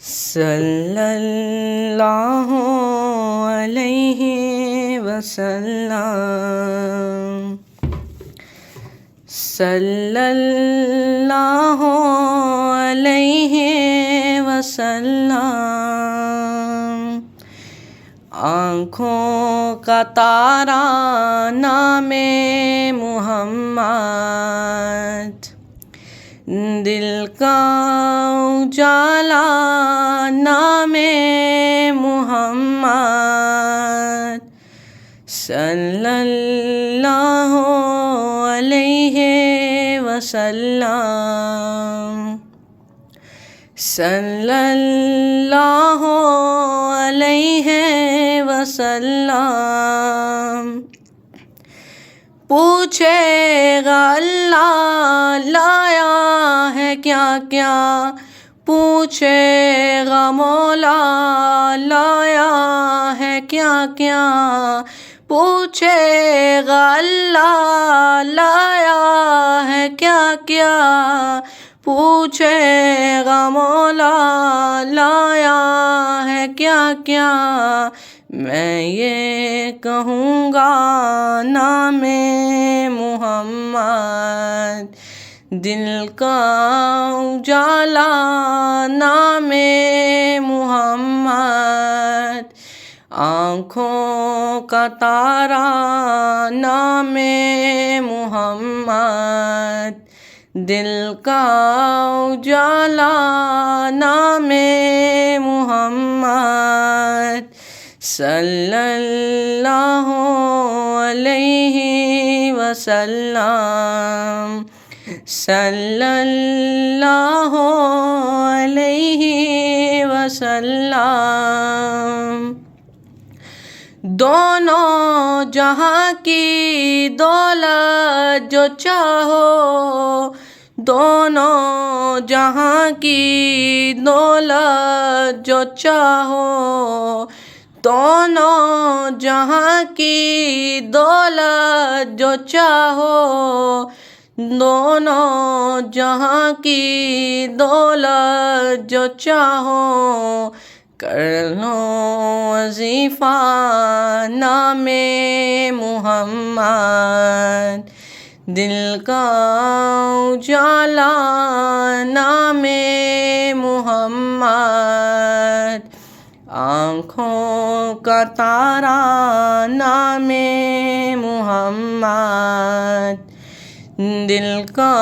صلی اللہ علیہ وسلم، صلی اللہ علیہ وسلم۔ آنکھوں کا تارا نام محمد، دل کا اجالا نام محمد، صلی اللہ علیہ وسلم، صلی اللہ علیہ وسلم۔ پوچھے گا اللہ لایا ہے کیا کیا، پوچھے گا مولا لایا ہے کیا کیا، پوچھے گا اللہ لایا ہے کیا کیا، پوچھے گا مولا لایا ہے کیا کیا۔ میں یہ کہوں گا نام محمد، دل کا اجالا نام محمد، آنکھوں کا تارا نام محمد، دل کا اجالا نام محمد، صلی اللہ علیہ وسلم، صلی اللہ علیہ وسلم۔ دونوں جہاں کی دولت جو چاہو، دونوں جہاں کی دولت جو چاہو، دونوں جہاں کی دولت جو چاہو، دونوں جہاں کی دولت جو چاہو، کر لو وظیفہ نام محمد، دل کا اجالا نام محمد، آنکھوں کا تارا نام محمد، دل کا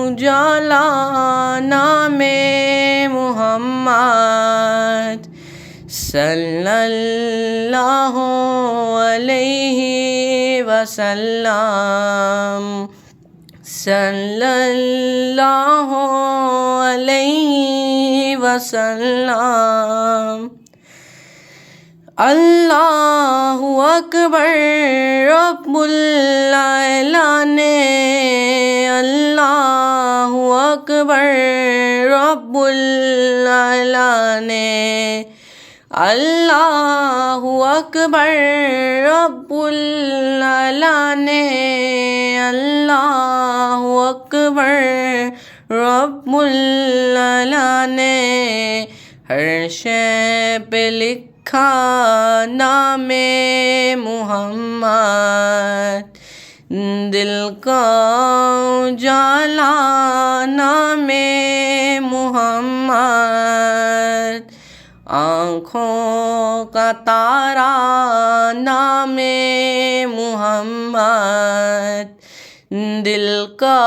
اجالا نام محمد، صلی اللہ علیہ وسلم، صلی اللہ علیہ وسلم۔ اللہ اکبر رب العالمین، اللہ اکبر رب العالمین، اللہ اکبر رب العالمین، اللہ اکبر رب العالمین۔ ہر شے پہ لکھا نام محمد، دل کا اجالا نام محمد، آنکھوں کا تارا نام محمد، دل کا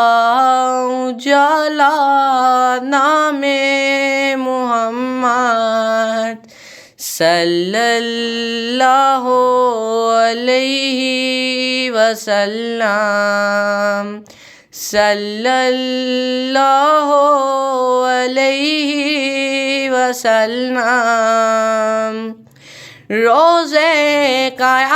اجالا نام محمد، صلی اللہ علیہ وسلم، صلی اللہ علیہ وسلم۔ روزے قیامت